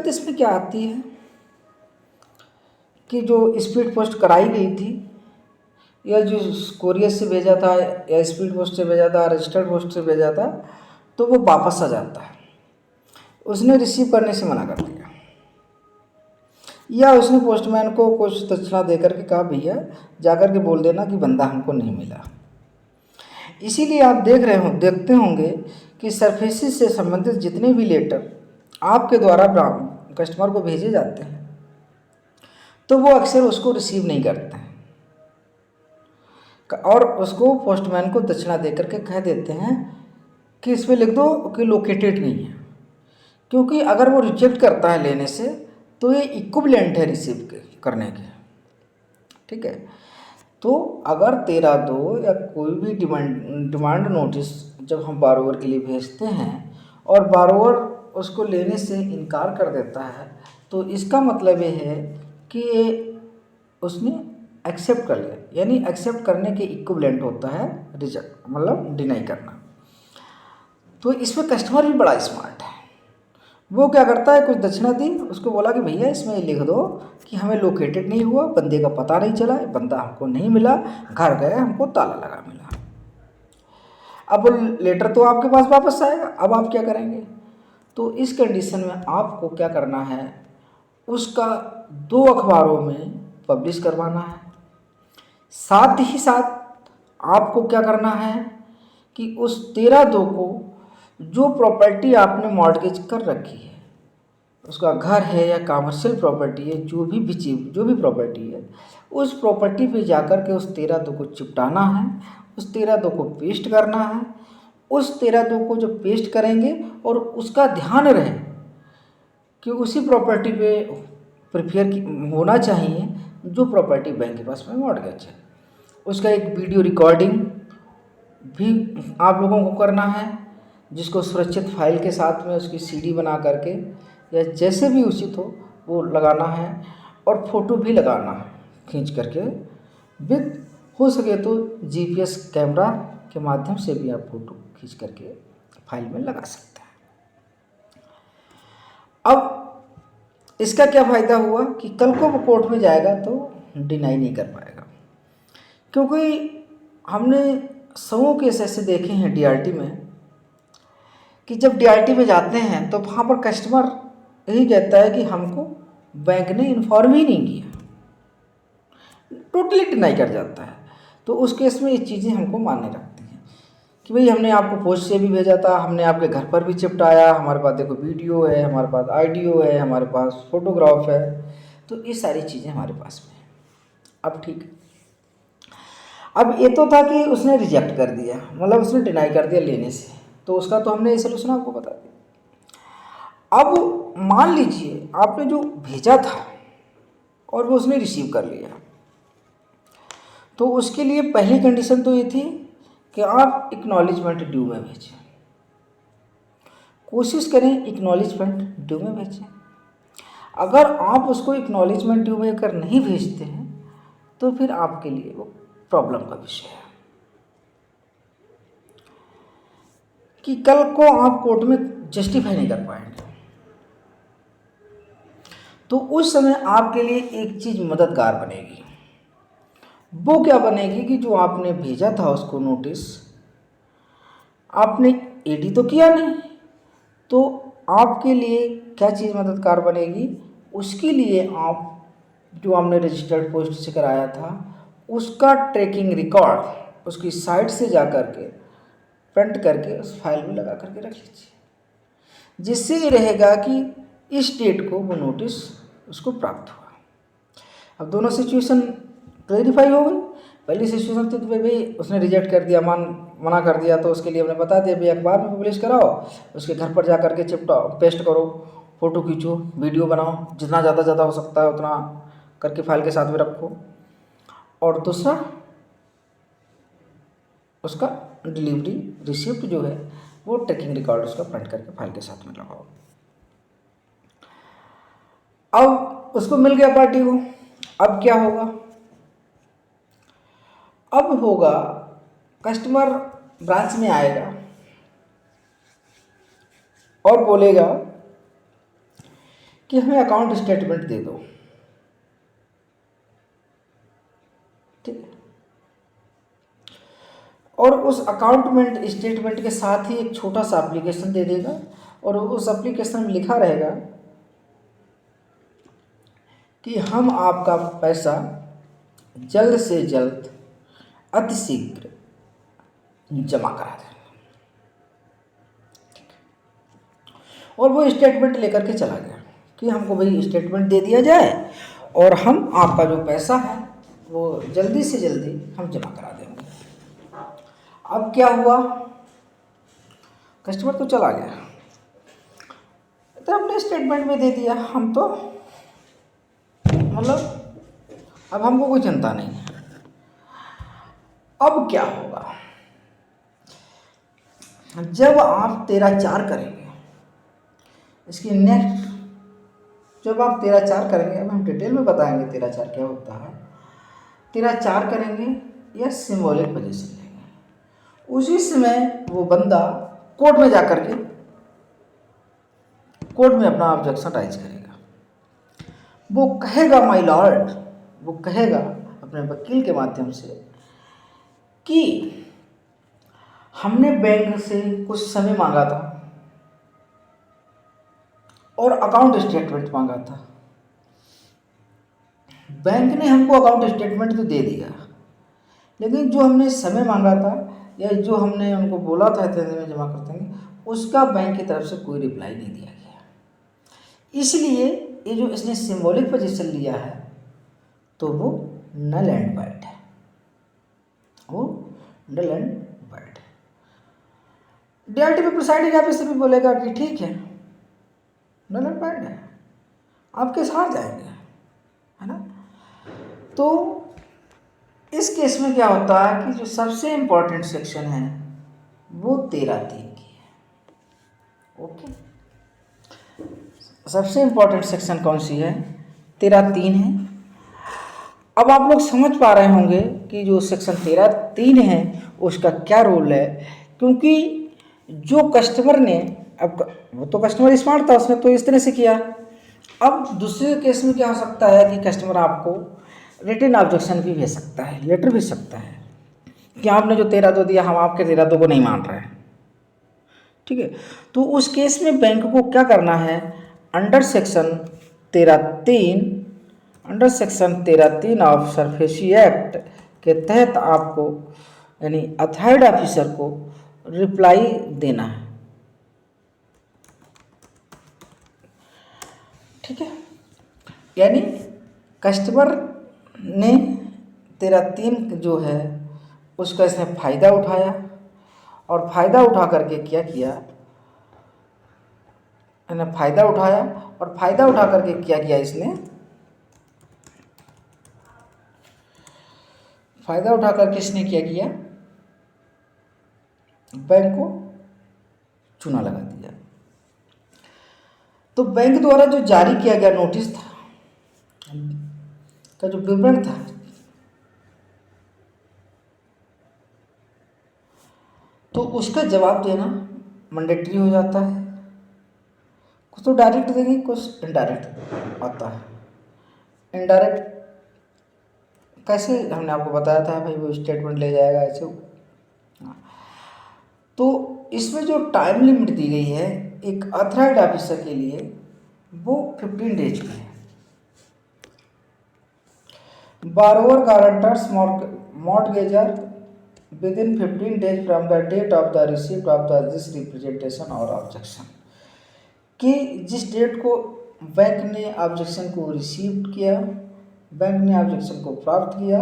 दिक्कत इसमें क्या आती है कि जो स्पीड पोस्ट कराई गई थी या जो कोरियर से भेजा था या स्पीड पोस्ट से भेजा था, रजिस्टर्ड पोस्ट से भेजा था, तो वो वापस आ जाता है। उसने रिसीव करने से मना कर दिया, या उसने पोस्टमैन को कुछ दक्षिणा देकर के कहा भैया जाकर के बोल देना कि बंदा हमको नहीं मिला। इसीलिए आप देखते होंगे कि सरफेसिस से संबंधित जितने भी लेटर आपके द्वारा कस्टमर को भेजे जाते हैं तो वो अक्सर उसको रिसीव नहीं करते हैं और उसको पोस्टमैन को दक्षिणा देकर के कह देते हैं कि इसमें लिख दो कि लोकेटेड नहीं है, क्योंकि अगर वो रिजेक्ट करता है लेने से तो ये इक्विवेलेंट है रिसीव करने के। ठीक है, तो अगर 13(2) या कोई भी डिमांड नोटिस जब हम बारोवर के लिए भेजते हैं और बारोवर उसको लेने से इनकार कर देता है तो इसका मतलब ये है कि उसने एक्सेप्ट कर लिया, यानी एक्सेप्ट करने के इक्विवेलेंट होता है रिजेक्ट, मतलब डिनाई करना। तो इसमें कस्टमर भी बड़ा स्मार्ट है। वो क्या करता है, कुछ दक्षिणा दी, उसको बोला कि भैया इसमें लिख दो कि हमें लोकेटेड नहीं हुआ, बंदे का पता नहीं चला, बंदा हमको नहीं मिला, घर गए हमको ताला लगा मिला। अब लेटर तो आपके पास वापस आएगा, अब आप क्या करेंगे? तो इस कंडीशन में आपको क्या करना है, उसका 2 अखबारों में पब्लिश करवाना है। साथ ही साथ आपको क्या करना है कि उस 13(2) को जो प्रॉपर्टी आपने मॉर्टगेज कर रखी है, उसका घर है या कमर्शियल प्रॉपर्टी है, जो भी प्रॉपर्टी है, उस प्रॉपर्टी पे जाकर के उस 13(2) को चिपटाना है, उस 13(2) को पेस्ट करना है। उस 13(2) को जब पेस्ट करेंगे और उसका ध्यान रहे कि उसी प्रॉपर्टी पे प्रिफेयर होना चाहिए जो प्रॉपर्टी बैंक के पास में मॉर्टगेज है। उसका एक वीडियो रिकॉर्डिंग भी आप लोगों को करना है, जिसको सुरक्षित फाइल के साथ में उसकी सीडी बना करके या जैसे भी उचित हो वो लगाना है, और फ़ोटो भी लगाना है खींच करके, विद हो सके तो जीपीएस कैमरा के माध्यम से भी आप फ़ोटो खींच करके फाइल में लगा सकते हैं। अब इसका क्या फ़ायदा हुआ कि कल को वो कोर्ट में जाएगा तो डिनाई नहीं कर पाएगा, क्योंकि हमने 100 केस ऐसे देखे हैं डीआरटी में कि जब डीआरटी में जाते हैं तो वहाँ पर कस्टमर यही कहता है कि हमको बैंक ने इन्फॉर्म ही नहीं किया, टोटली डिनाई कर जाता है। तो उस केस में ये चीज़ें हमको मानने रखती हैं कि भाई हमने आपको पोस्ट से भी भेजा था, हमने आपके घर पर भी चिपटाया, हमारे पास देखो वीडियो है, हमारे पास ऑडियो है, हमारे पास फोटोग्राफ है, तो ये सारी चीज़ें हमारे पास में है। अब ठीक है, अब ये तो था कि उसने रिजेक्ट कर दिया, मतलब उसने डिनाई कर दिया लेने से, तो उसका तो हमने ये सोल्यूशन आपको बता दिया। अब मान लीजिए आपने जो भेजा था और वो उसने रिसीव कर लिया, तो उसके लिए पहली कंडीशन तो ये थी कि आप एक्नॉलेजमेंट ड्यू में भेजें, कोशिश करें एक्नॉलेजमेंट ड्यू में भेजें। अगर आप उसको एक्नॉलेजमेंट ड्यू में कर नहीं भेजते हैं तो फिर आपके लिए वो प्रॉब्लम का विषय है कि कल को आप कोर्ट में जस्टिफाई नहीं कर पाएंगे। तो उस समय आपके लिए एक चीज़ मददगार बनेगी, वो क्या बनेगी कि जो आपने भेजा था उसको नोटिस, आपने एडी तो किया नहीं, तो आपके लिए क्या चीज़ मददगार बनेगी, उसके लिए आप जो आपने रजिस्टर्ड पोस्ट से कराया था उसका ट्रैकिंग रिकॉर्ड उसकी साइट से जा कर के प्रिंट करके उस फाइल में लगा करके रख लीजिए, जिससे ये रहेगा कि इस डेट को वो नोटिस उसको प्राप्त हुआ। अब दोनों सिचुएशन क्लैरिफाई हो गई। पहली सिचुएशन थी तो भाई उसने रिजेक्ट कर दिया, मना कर दिया, तो उसके लिए हमने बता दिया भाई अखबार में पब्लिश कराओ, उसके घर पर जा करके चिपटाओ, पेस्ट करो, फ़ोटो खींचो, वीडियो बनाओ, जितना ज़्यादा हो सकता है उतना करके फाइल के साथ में रखो। और दूसरा उसका डिलीवरी रिसिप्ट जो है वो ट्रैकिंग रिकॉर्ड उसका प्रिंट करके फाइल के साथ में लगाओ। अब उसको मिल गया पार्टी को, अब क्या होगा? अब होगा कस्टमर ब्रांच में आएगा और बोलेगा कि हमें अकाउंट स्टेटमेंट दे दो, ठीक है। और उस अकाउंटमेंट स्टेटमेंट के साथ ही एक छोटा सा एप्लीकेशन दे देगा, और उस एप्लीकेशन में लिखा रहेगा कि हम आपका पैसा जल्द से जल्द अतिशीघ्र जमा करा देंगे। और वो स्टेटमेंट लेकर के चला गया कि हमको भाई स्टेटमेंट दे दिया जाए और हम आपका जो पैसा है वो जल्दी से जल्दी हम जमा करा देंगे। अब क्या हुआ, कस्टमर तो चला गया, तो हमने स्टेटमेंट में दे दिया, हम तो मतलब अब हमको कोई चिंता नहीं है। अब क्या होगा, जब आप 13/4 करेंगे, इसकी नेक्स्ट जब आप 13/4 करेंगे, अब हम डिटेल में बताएंगे 13/4 क्या होता है। 13/4 करेंगे या सिंबॉलिक पोजीशन लेंगे, उसी समय वो बंदा कोर्ट में जाकर के कोर्ट में अपना ऑब्जेक्शन राइज करेगा। वो कहेगा माय लॉर्ड, वो कहेगा अपने वकील के माध्यम से कि हमने बैंक से कुछ समय मांगा था और अकाउंट स्टेटमेंट मांगा था। बैंक ने हमको अकाउंट स्टेटमेंट तो दे दिया, लेकिन जो हमने समय मांगा था या जो हमने उनको बोला था इतने दिन में जमा कर देंगे, उसका बैंक की तरफ से कोई रिप्लाई नहीं दिया गया। इसलिए ये जो इसने सिंबॉलिक पोजीशन लिया है तो वो नल एंड वाइड है, वो नल एंड वाइड है। डीआरटी में प्रिसाइडिंग ऑफिसर भी बोलेगा कि ठीक है, नल एंड वाइड है, आपके साथ जाएंगे, है ना। तो इस केस में क्या होता है कि जो सबसे इम्पोर्टेंट सेक्शन है वो 13(3) की है। ओके, सबसे इम्पोर्टेंट सेक्शन कौन सी है, 13(3) है। अब आप लोग समझ पा रहे होंगे कि जो सेक्शन 13(3) है उसका क्या रोल है, क्योंकि जो कस्टमर ने, अब वो तो कस्टमर स्मार्ट था, उसने तो इस तरह से किया। अब दूसरे केस में क्या हो सकता है कि कस्टमर आपको रिटन ऑब्जेक्शन भी भेज सकता है, लेटर भेज सकता है कि आपने जो 13(2) दिया, हम आपके 13(2) को नहीं मान रहे हैं, ठीक है। तो उस केस में बैंक को क्या करना है, under section 13(3) of SARFAESI act के तहत आपको यानी अथॉराइज्ड ऑफिसर को रिप्लाई देना है, ठीक है। यानी कस्टमर ने 13(3) जो है उसका इसने फ़ायदा उठाया, और फ़ायदा उठा करके क्या किया, फ़ायदा उठाया और फ़ायदा उठा करके क्या किया, इसने फ़ायदा उठा करके इसने क्या किया, बैंक को चूना लगा दिया। तो बैंक द्वारा जो जारी किया गया नोटिस था का जो विवरण था, तो उसका जवाब देना मैंडेटरी हो जाता है। कुछ तो डायरेक्ट देंगे, कुछ इनडायरेक्ट आता है। इनडायरेक्ट कैसे, हमने आपको बताया था भाई, वो स्टेटमेंट ले जाएगा ऐसे। तो इसमें जो टाइम लिमिट दी गई है एक अथॉराइज्ड ऑफिसर के लिए, वो 15 डेज की है। borrower guarantors mortgager within 15 days from the date of the receipt of this representation or objection, कि जिस डेट को बैंक ने ऑब्जेक्शन को रिसीव किया, बैंक ने ऑब्जेक्शन को प्राप्त किया,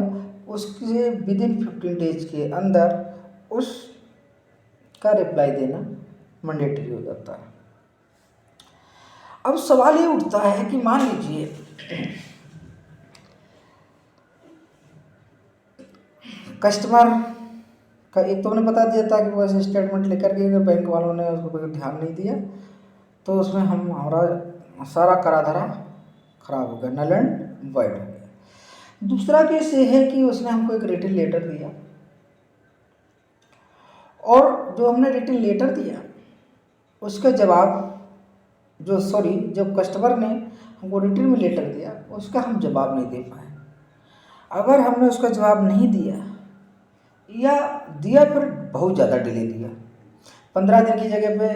उसके विदिन 15 डेज के अंदर उसका रिप्लाई देना मैंडेटरी हो जाता है। अब सवाल ये उठता है कि मान लीजिए कस्टमर का, एक तो मैंने बता दिया था कि वो ऐसे स्टेटमेंट लेकर के बैंक वालों ने उसको कोई ध्यान नहीं दिया, तो उसमें हमारा सारा करा धरा खराब हो गया, नल एंड वाइड हो गया। दूसरा केस ये है कि उसने हमको एक रिटन लेटर दिया, और जो हमने रिटन लेटर दिया उसका जवाब, जब कस्टमर ने हमको रिटर्न में लेटर दिया, उसका हम जवाब नहीं दे पाए। अगर हमने उसका जवाब नहीं दिया या दिया फिर बहुत ज़्यादा डिले दिया, 15 दिन की जगह पे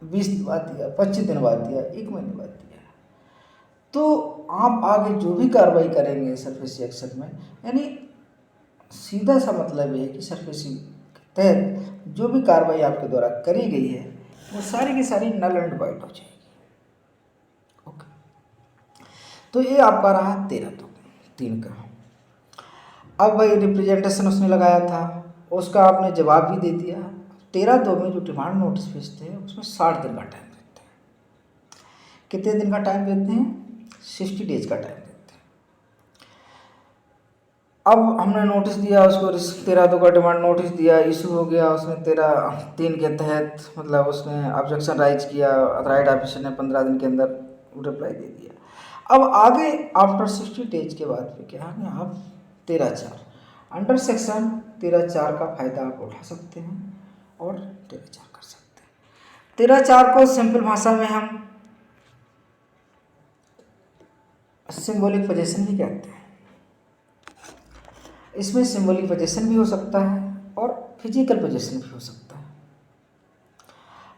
20 दिन बाद दिया, 25 दिन बाद दिया, 1 महीने बाद दिया, तो आप आगे जो भी कार्रवाई करेंगे सरफेसी एक्शन में, यानी सीधा सा मतलब ये है कि सरफेसी के तहत जो भी कार्रवाई आपके द्वारा करी गई है वो सारी की सारी नल एंड वाइड हो जाएगी। ओके, तो ये आपका रहा 13/2/3 का। अब भाई रिप्रेजेंटेशन उसने लगाया था, उसका आपने जवाब भी दे दिया। 13/2 में जो डिमांड नोटिस भेजते हैं उसमें 60 दिन का टाइम देते हैं। कितने दिन का टाइम देते हैं? 60 डेज का टाइम देते हैं। अब हमने नोटिस दिया उसको, 13/2 का डिमांड नोटिस दिया, इशू हो गया, उसने 13/3 के तहत मतलब उसने ऑब्जेक्शन राइज किया, अथॉराइज्ड ऑफिसर ने 15 दिन के अंदर रिप्लाई दे दिया। अब आगे आफ्टर 60 डेज के बाद फिर क्या है, आप 13/4 अंडर सेक्शन 13/4 का फायदा आप उठा सकते हैं और 13/4 कर सकते हैं। 13/4 को सिंपल भाषा में हम सिंबॉलिक पोजीशन भी कहते हैं। इसमें सिंबॉलिक पोजीशन भी हो सकता है और फिजिकल पोजीशन भी हो सकता है।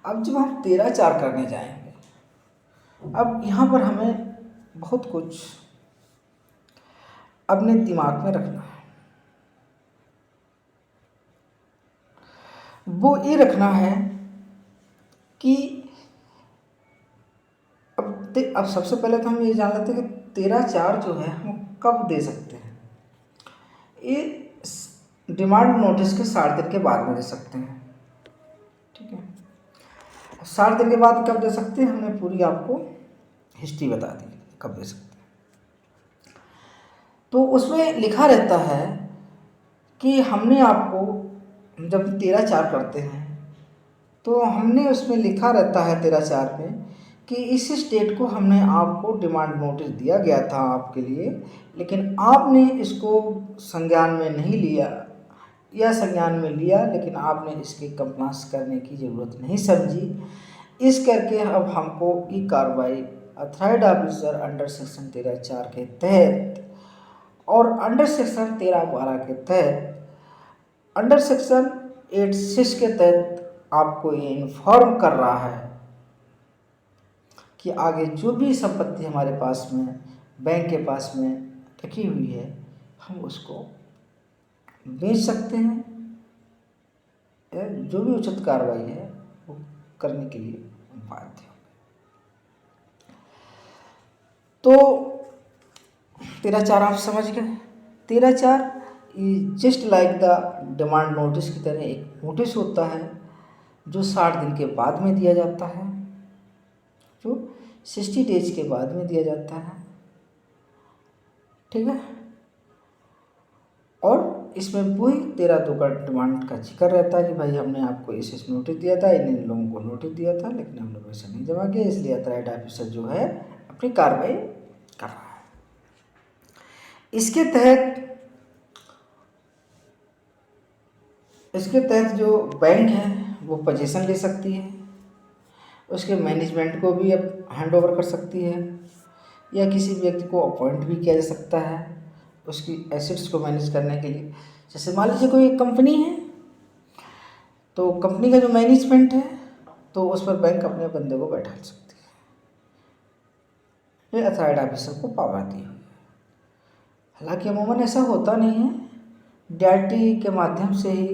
अब जब हम 13/4 करने जाएंगे, अब यहाँ पर हमें बहुत कुछ अपने दिमाग में रखना है। वो ये रखना है कि अब सबसे पहले तो हम ये जान लेते हैं कि 13/4 जो है हम कब दे सकते हैं। ये डिमांड नोटिस के 60 दिन के बाद में दे सकते हैं, ठीक है। 60 दिन के बाद कब दे सकते हैं, हमने पूरी आपको हिस्ट्री बता दी कब दे सकते हैं। तो उसमें लिखा रहता है कि हमने आपको जब 13/4 करते हैं तो हमने उसमें लिखा रहता है 13/4 में कि इस स्टेट को हमने आपको डिमांड नोटिस दिया गया था आपके लिए, लेकिन आपने इसको संज्ञान में नहीं लिया, या संज्ञान में लिया लेकिन आपने इसकी कंप्लांस करने की ज़रूरत नहीं समझी। इस करके अब हमको ये कार्रवाई अथॉराइज्ड ऑफिसर अंडर सेक्शन 13/4 के तहत और अंडर सेक्शन 13/12 के तहत, अंडर सेक्शन 86 के तहत आपको ये इन्फॉर्म कर रहा है कि आगे जो भी संपत्ति हमारे पास में बैंक के पास में रखी हुई है हम उसको बेच सकते हैं, या जो भी उचित कार्रवाई है वो करने के लिए बाध्य हो। तो 13/4 आप समझ गए। 13/4 just like the demand notice की तरह एक नोटिस होता है जो 60 दिन के बाद में दिया जाता है, जो 60 डेज के बाद में दिया जाता है, ठीक है। और इसमें वही 13/2 का डिमांड का जिक्र रहता है कि भाई हमने आपको इस नोटिस दिया था, इन लोगों को नोटिस दिया था, लेकिन हमने पैसा नहीं जमा किया, इसलिए अथॉराइज्ड ऑफिसर जो है अपनी कार्रवाई कर रहा है। इसके तहत जो बैंक है वो पोजीशन ले सकती है, उसके मैनेजमेंट को भी अब हैंड ओवर कर सकती है, या किसी व्यक्ति को अपॉइंट भी किया जा सकता है उसकी एसेट्स को मैनेज करने के लिए। जैसे मान लीजिए कोई एक कंपनी है, तो कंपनी का जो मैनेजमेंट है तो उस पर बैंक अपने बंदे को बैठा सकती है, ये अथॉराइज्ड ऑफिसर को पावर दी हुई है। हालांकि अमूमन ऐसा होता नहीं है, डीआरटी के माध्यम से ही,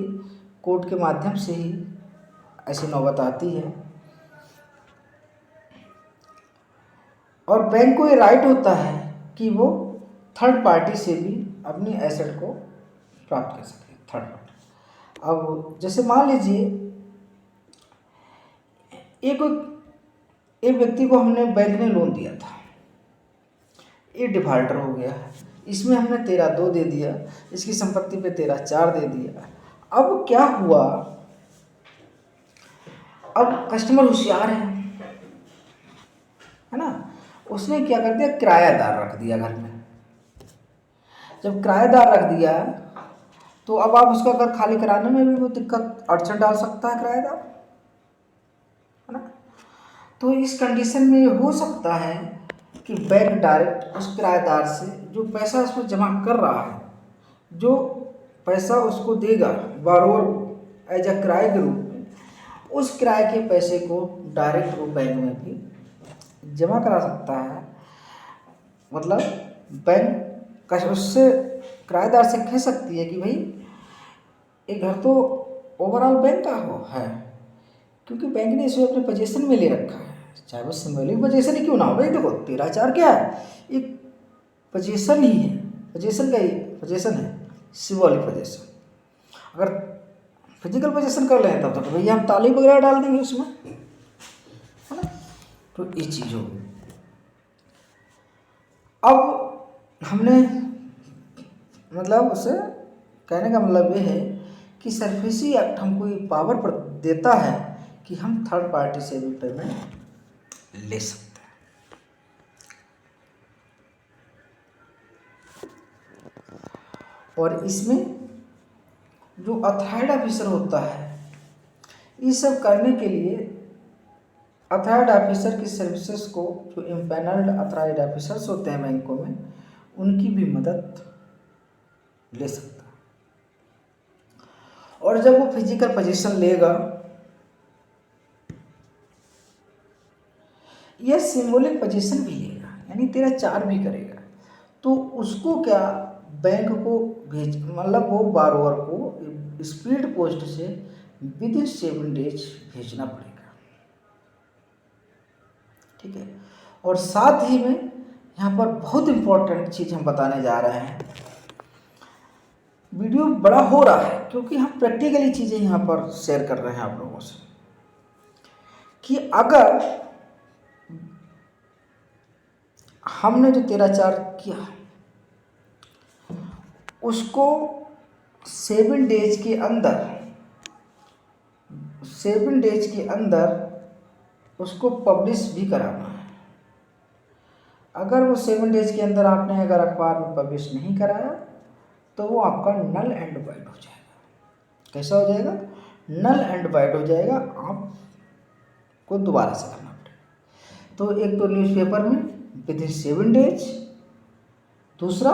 कोर्ट के माध्यम से ही ऐसी नौबत आती है। और बैंक को ये राइट होता है कि वो थर्ड पार्टी से भी अपनी एसेट को प्राप्त कर सके, थर्ड पार्टी। अब जैसे मान लीजिए एक व्यक्ति को हमने बैंक ने लोन दिया था, ये डिफॉल्टर हो गया, इसमें हमने 13/2 दे दिया, इसकी संपत्ति पे 13/4 दे दिया। अब क्या हुआ, अब कस्टमर होशियार है ना, उसने क्या कर दिया, किरायादार रख दिया घर में। जब किराएदार रख दिया तो अब आप उसका घर खाली कराने में भी वो दिक्कत अड़चन डाल सकता है किराएदार, है ना। तो इस कंडीशन में ये हो सकता है कि बैंक डायरेक्ट उस किराएदार से जो पैसा उसमें जमा कर रहा है, जो पैसा उसको देगा बारोवर एज अ किराए के रूप में, उस किराए के पैसे को डायरेक्ट वो बैंक में भी जमा करा सकता है। मतलब बैंक का उससे किराएदार से कह सकती है कि भाई ये घर तो ओवरऑल बैंक का हो है, क्योंकि बैंक ने इसे अपने पोजीशन में ले रखा है, चाहे वो सिंबॉलिक पोजीशन ही क्यों ना हो। भाई देखो 13/4 क्या है, एक पोजीशन ही है, पोजीशन का ही पोजीशन है, सिंबॉलिक पोजीशन। अगर फिजिकल पोजीशन कर लें तब तो भैया हम ताली वगैरह डाल देंगे उसमें, है ना। तो ये चीज़ होगी। अब हमने मतलब उसे कहने का मतलब ये है कि सरफेसी एक्ट हमको ये पावर पर देता है कि हम थर्ड पार्टी से भी पेमेंट ले सकते हैं। और इसमें जो अथॉराइज्ड ऑफिसर होता है, ये सब करने के लिए अथॉराइज्ड ऑफिसर की सर्विसेज को जो इम्पैनल्ड अथॉराइज्ड ऑफिसर्स होते हैं बैंकों में, उनकी भी मदद ले सकता है। और जब वो फिजिकल पोजीशन लेगा या सिंबॉलिक पोजीशन भी लेगा, यानी 13/4 भी करेगा, तो उसको क्या बैंक को भेज मतलब वो बारोवर को स्पीड पोस्ट से विद इन 7 डेज भेजना पड़ेगा। ठीक है। और साथ ही में यहाँ पर बहुत इम्पोर्टेंट चीज़ हम बताने जा रहे हैं। वीडियो बड़ा हो रहा है क्योंकि हम प्रैक्टिकली चीज़ें यहाँ पर शेयर कर रहे हैं आप लोगों से, कि अगर हमने जो 13/4 किया उसको 7 डेज के अंदर उसको पब्लिश भी कराना है। अगर वो 7 डेज के अंदर आपने अगर अखबार में पब्लिश नहीं कराया तो वो आपका नल एंड वाइड हो जाएगा। कैसा हो जाएगा? नल एंड वाइड हो जाएगा, आपको दोबारा से करना पड़ेगा। तो एक तो न्यूज़पेपर में विद इन 7 डेज, दूसरा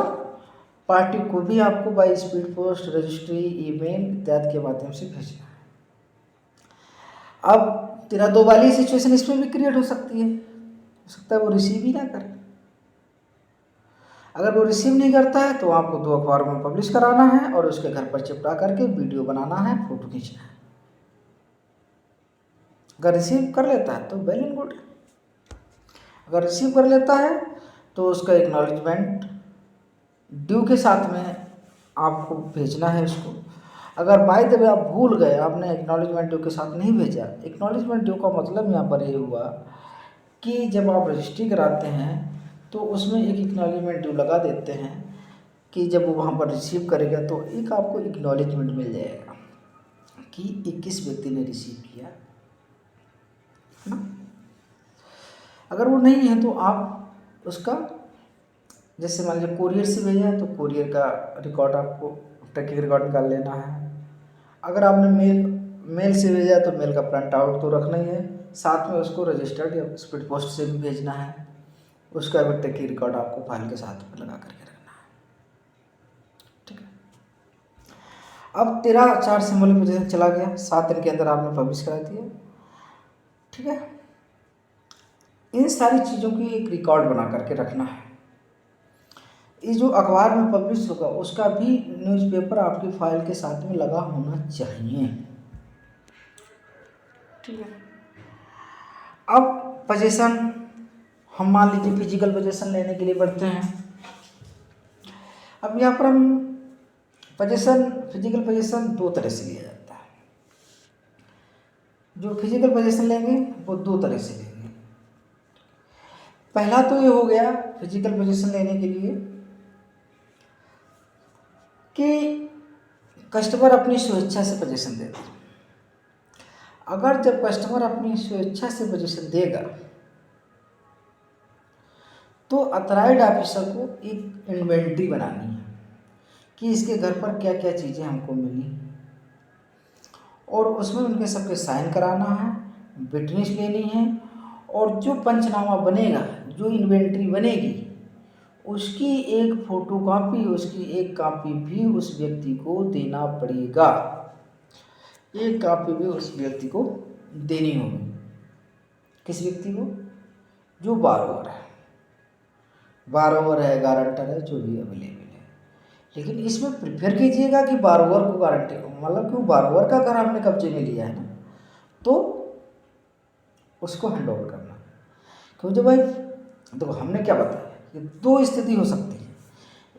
पार्टी को भी आपको by speed post, registry, email इत्यादि के माध्यम से भेजना है। अब 13/2 वाली सिचुएशन इसमें भी क्रिएट हो सकती है, हो सकता है वो रिसीव ही ना करे। अगर वो रिसीव नहीं करता है तो आपको 2 अखबारों में पब्लिश कराना है और उसके घर पर चिपटा करके वीडियो बनाना है, फोटो खींचना है। अगर रिसीव कर लेता है तो वेल एंड गुड। अगर रिसीव कर लेता है तो उसका एक्नॉलेजमेंट ड्यू के साथ में आपको भेजना है उसको। अगर बाय द वे आप भूल गए, आपने एक्नॉलेजमेंट ड्यू के साथ नहीं भेजा, एक्नॉलेजमेंट ड्यू का मतलब यहाँ पर ये हुआ कि जब आप रजिस्ट्री कराते हैं तो उसमें एक एक्नॉलेजमेंट ड्यू लगा देते हैं कि जब वो वहाँ पर रिसीव करेगा तो एक आपको एक्नॉलेजमेंट मिल जाएगा कि 21 व्यक्ति ने रिसीव किया, है ना। अगर वो नहीं है तो आप उसका, जैसे मान लीजिए कोरियर से भेजा है तो कोरियर का रिकॉर्ड आपको ट्रैकिंग रिकॉर्ड निकाल लेना है। अगर आपने मेल से भेजा तो मेल का प्रिंट आउट तो रखना ही है, साथ में उसको रजिस्टर्ड या स्पीड पोस्ट से भी भेजना है, उसका भी ट्रैकिंग रिकॉर्ड आपको फाइल के साथ में लगा करके रखना है। ठीक है। अब 13/4 सिंबॉलिक पोजीशन चला गया, 7 दिन के अंदर आपने पब्लिश करा दिया। ठीक है। इन सारी चीज़ों की एक रिकॉर्ड बना करके रखना है। ये जो अखबार में पब्लिश होगा उसका भी न्यूज़पेपर आपकी फाइल के साथ में लगा होना चाहिए। ठीक है। अब पोजीशन हम मान लीजिए फिजिकल पोजीशन लेने के लिए बढ़ते हैं। अब यहाँ पर हम फिजिकल पोजीशन 2 तरह से लिया जाता है। जो फिजिकल पोजीशन लेंगे वो 2 तरह से लेंगे। पहला तो ये हो गया फिजिकल पोजीशन लेने के लिए कि कस्टमर अपनी स्वेच्छा से पोजीशन देता है। अगर जब कस्टमर अपनी स्वेच्छा से पोजीशन देगा तो अथॉराइज्ड ऑफिसर को एक इन्वेंटरी बनानी है कि इसके घर पर क्या क्या चीज़ें हमको मिली, और उसमें उनके सबके साइन कराना है, विटनेस लेनी है, और जो पंचनामा बनेगा, जो इन्वेंट्री बनेगी, उसकी एक फोटोकॉपी, उसकी एक कॉपी भी उस व्यक्ति को देना पड़ेगा। एक कॉपी भी उस व्यक्ति को देनी होगी। किस व्यक्ति को? जो बारोवर है, बारोवर है, गारंटर है, जो भी अवेलेबल है। लेकिन इसमें प्रिफर कीजिएगा कि बारोवर को गारंटी, मतलब कि बारोवर का घर हमने कब्जे में लिया है ना, तो उसको हैंड ओवर करना। क्योंकि भाई देखो, हमने क्या बताया कि दो स्थिति हो सकती है।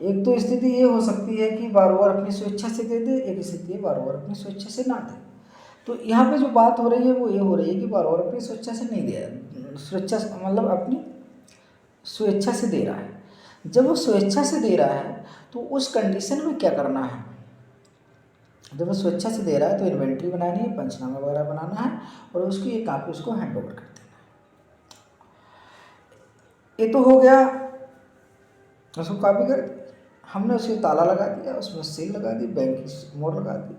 एक तो स्थिति ये हो सकती है कि बारोवर अपनी स्वेच्छा से दे दे, एक स्थिति है बारोवर अपनी स्वेच्छा से ना दे। तो यहाँ पे जो बात हो रही है वो ये हो रही है कि बारोवर अपनी स्वेच्छा से नहीं दे, स्वेच्छा मतलब अपनी स्वेच्छा से दे रहा है। जब वो स्वेच्छा से दे रहा है तो उस कंडीशन में क्या करना है? जब वो स्वेच्छा से दे रहा है तो इन्वेंट्री बनानी है, पंचनामा वगैरह बनाना है और उसकी एक कॉपी उसको हैंड ओवर कर देना है। ये तो हो गया, उसको कॉपी कर, हमने उसके ताला लगा दिया, उसमें सील लगा दी, बैंक की मोहर लगा दी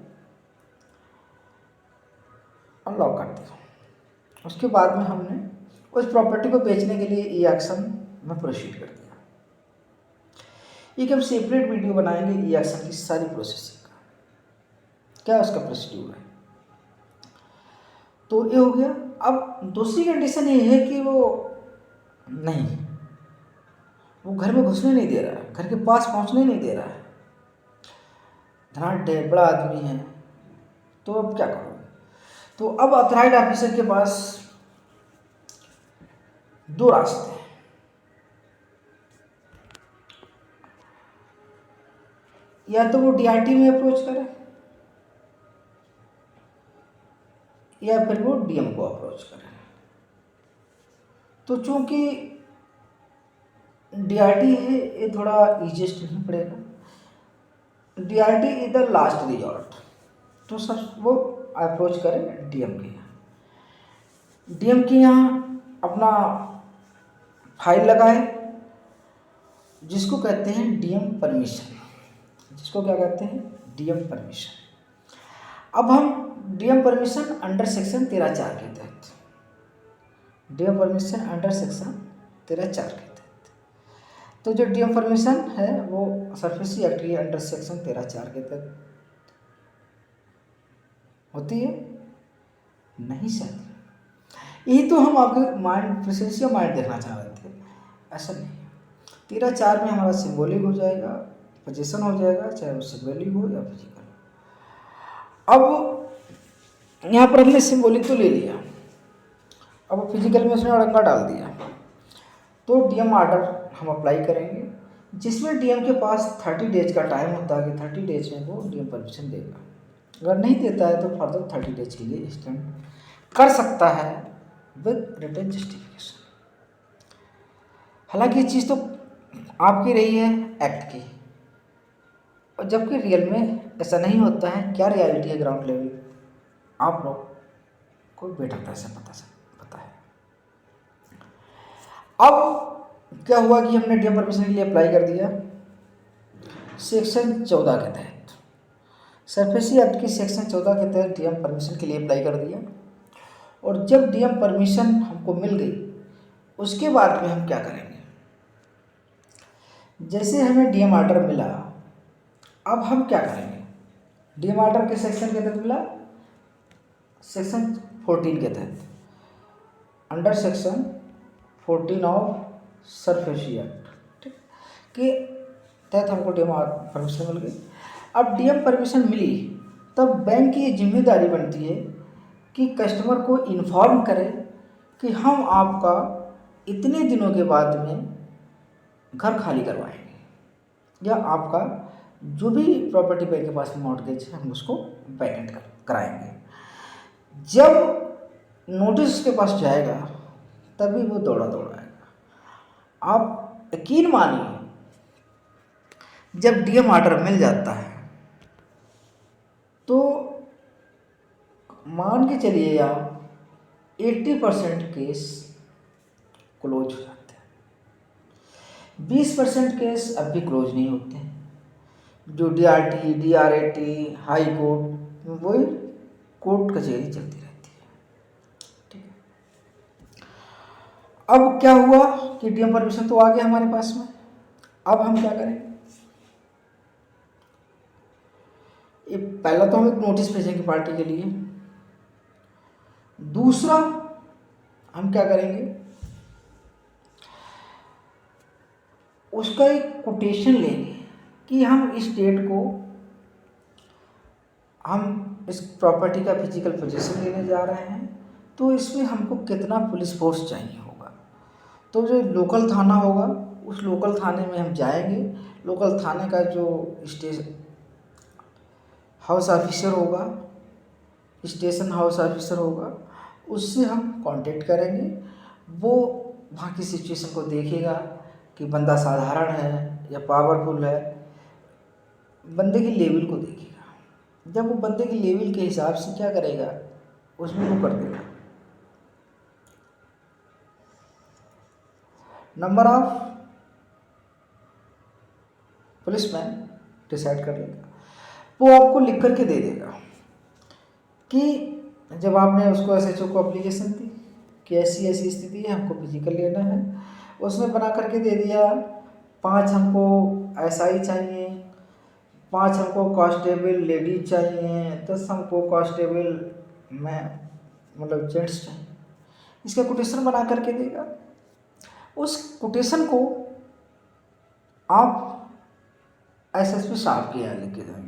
और लॉक कर दिया। उसके बाद में हमने उस प्रॉपर्टी को बेचने के लिए ई एक्शन में प्रोसीड कर दिया। एक हम सेपरेट वीडियो बनाएंगे ई एक्शन की सारी प्रोसेसिंग का, क्या उसका प्रोसीड्यूर है। तो ये हो गया। अब दूसरी कंडीशन ये है कि वो घर में घुसने नहीं दे रहा है, घर के पास पहुंचने नहीं दे रहा है, धनाढ़ है, बड़ा आदमी है, तो अब क्या करोगे? तो अब ऑथराइज्ड ऑफिसर के पास दो रास्ते हैं। या तो वो डीआरटी में अप्रोच करे या फिर वो डीएम को अप्रोच करे। तो चूंकि डीआरटी है, ये थोड़ा इजिएस्ट नहीं पड़ेगा। DRT is the last resort, तो सब वो अप्रोच करें डीएम के यहाँ। डीएम के यहाँ अपना फाइल लगाए, जिसको कहते हैं डीएम परमिशन। जिसको क्या कहते हैं? DM permission. अब हम डीएम परमिशन अंडर सेक्शन 13(4) के तहत, डीएम परमिशन अंडर सेक्शन 13(4) के तहत, तो जो डीएम परमिशन है वो सरफेसी एक्ट के अंडर सेक्शन 13(4) के तहत होती है। नहीं सर, यही तो हम आपके माइंड प्रेजेंस या माइंड देखना चाह रहे थे। ऐसा नहीं, 13(4) में हमारा सिंबॉलिक हो जाएगा, पोजीशन हो जाएगा, चाहे वो सिंबॉलिक हो या फिजिकल। अब यहाँ पर हमने सिंबॉलिक तो ले लिया, अब फिजिकल में उसने अड़ंगा डाल दिया, तो डीएम ऑर्डर हम अप्लाई करेंगे, जिसमें डीएम के पास 30 डेज का टाइम होता है कि 30 डेज में वो डीएम परमिशन देगा। अगर नहीं देता है तो फर्दर 30 डेज के लिए एक्सटेंड कर सकता है विद रिटन जस्टिफिकेशन। हालांकि ये चीज़ तो आपकी रही है एक्ट की, और जबकि रियल में ऐसा नहीं होता है। क्या रियलिटी है ग्राउंड लेवल, आप लोग को बेटर तरह से पता है। अब क्या हुआ कि हमने डीएम परमिशन के लिए अप्लाई कर दिया सेक्शन 14 के तहत, सरफेसी एक्ट की सेक्शन 14 के तहत डीएम परमिशन के लिए अप्लाई कर दिया। और जब डीएम परमिशन हमको मिल गई, उसके बाद में हम क्या करेंगे? जैसे हमें डीएम ऑर्डर मिला, अब हम क्या करेंगे? डीएम ऑर्डर के सेक्शन के तहत मिला, सेक्शन 14 के तहत, under section 14 of SARFAESI act, ठीक, के तहत हमको डीएम परमिशन मिल गई। अब डीएम परमिशन मिली, तब बैंक की ये जिम्मेदारी बनती है कि कस्टमर को इन्फॉर्म करे कि हम आपका इतने दिनों के बाद में घर खाली करवाएंगे, या आपका जो भी प्रॉपर्टी बैंक के पास मॉर्गेज है हम उसको पेमेंट कराएंगे। जब नोटिस के पास जाएगा तभी वो दौड़ा आएगा। आप यकीन मानिए, जब डीएम ऑर्डर मिल जाता है तो मान के चलिए आप 80% केस क्लोज हो जाते हैं, 20% केस अब भी क्लोज नहीं होते हैं। जो डीआरटी, डीआरएटी, हाई कोर्ट, वही कोर्ट कचहरी चलती रहती है, ठीक है। अब क्या हुआ कि डीएम परमिशन तो आ गया हमारे पास में। अब हम क्या करेंगे, ये पहला तो हम एक नोटिस भेजेंगे पार्टी के लिए। दूसरा हम क्या करेंगे, उसका एक कोटेशन लेंगे कि हम इस डेट को हम इस प्रॉपर्टी का फिजिकल पोजीशन लेने जा रहे हैं, तो इसमें हमको कितना पुलिस फोर्स चाहिए होगा। तो जो लोकल थाना होगा उस लोकल थाने में हम जाएंगे। लोकल थाने का जो स्टेशन हाउस ऑफिसर होगा, स्टेशन हाउस ऑफिसर होगा, उससे हम कांटेक्ट करेंगे। वो वहाँ की सिचुएशन को देखेगा कि बंदा साधारण है या पावरफुल है, बंदे की लेवल को देखेगा। जब वो बंदे की लेवल के हिसाब से क्या करेगा, उसमें वो कर देगा। नंबर ऑफ पुलिसमैन डिसाइड कर लेगा, वो आपको लिख करके दे देगा कि जब आपने उसको एसएचओ को एप्लीकेशन दी कि ऐसी ऐसी स्थिति है, हमको फिजिकल लेना है, उसने बना करके दे दिया 5 हमको एसआई चाहिए, 5 हमको कांस्टेबल लेडीज चाहिए, 10 हमको कांस्टेबल में मतलब जेंट्स चाहिए। इसका कोटेशन बना करके देगा। उस कोटेशन को आप एसएसपी साहब के यहाँ लेके जाएंगे।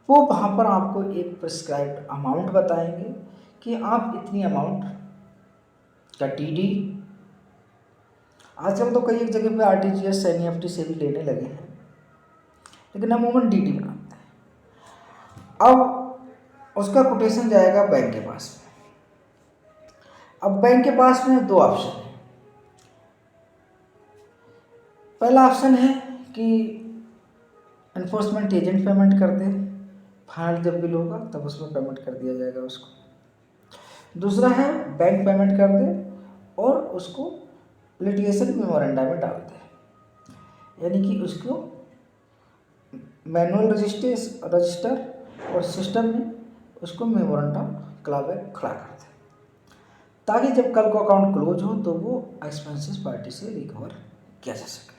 वो वहाँ पर आपको एक प्रिस्क्राइब्ड अमाउंट बताएंगे कि आप इतनी अमाउंट का टीडी, आजकल तो कई एक जगह पे आरटीजीएस एनईएफटी से भी लेने लगे हैं, लेकिन अमूमन डीडी बनाते हैं। अब उसका कोटेशन जाएगा बैंक के पास में। अब बैंक के पास में 2 ऑप्शन है। पहला ऑप्शन है कि एनफोर्समेंट एजेंट पेमेंट कर दे, फाइनल जब बिल होगा तब उसमें पेमेंट कर दिया जाएगा उसको। दूसरा है बैंक पेमेंट कर दे और उसको लिटिगेशन मेमोरेंडम में डाल दे, यानी कि उसको मैनुअल रजिस्टर और सिस्टम में उसको मेमोरेंडम क्लाबैक खड़ा कर दे, ताकि जब कल को अकाउंट क्लोज हो तो वो एक्सपेंसेस पार्टी से रिकवर किया जा सके।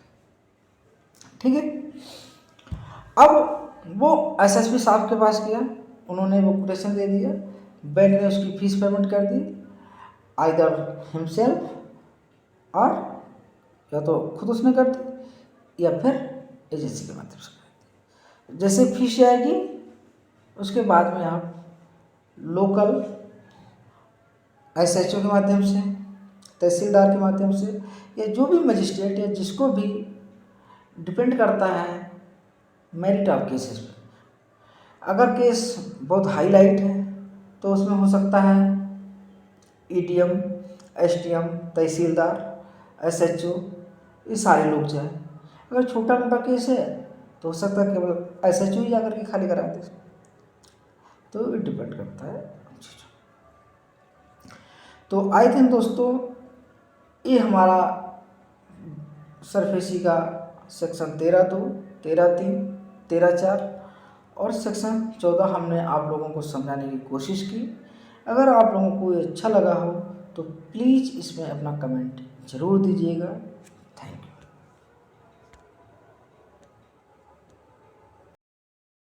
ठीक है। अब वो एसएसपी साहब के पास गया, उन्होंने वो कोटेशन दे दिया, बैंक ने उसकी फीस पेमेंट कर दी, आइदर हिमसेल्फ और या तो खुद उसने कर दी या फिर एजेंसी के माध्यम से कर दी। जैसे फीस आएगी उसके बाद में आप लोकल एसएचओ के माध्यम से, तहसीलदार के माध्यम से, या जो भी मजिस्ट्रेट है जिसको भी डिपेंड करता है मेरिट ऑफ केसेस पे। अगर केस बहुत हाईलाइट है तो उसमें हो सकता है ईडीएम, एसडीएम, तहसीलदार, एसएचओ, ये सारे लोग जाएं। अगर छोटा मोटा केस है तो हो सकता है केवल एसएचओ ही जाकर के खाली करा दे। तो ये डिपेंड करता है। तो आई थिंक दोस्तों ये हमारा सरफेसी का सेक्शन 13(2), 13(3), 13(4) और सेक्शन 14 हमने आप लोगों को समझाने की कोशिश की। अगर आप लोगों को ये अच्छा लगा हो तो प्लीज़ इसमें अपना कमेंट ज़रूर दीजिएगा।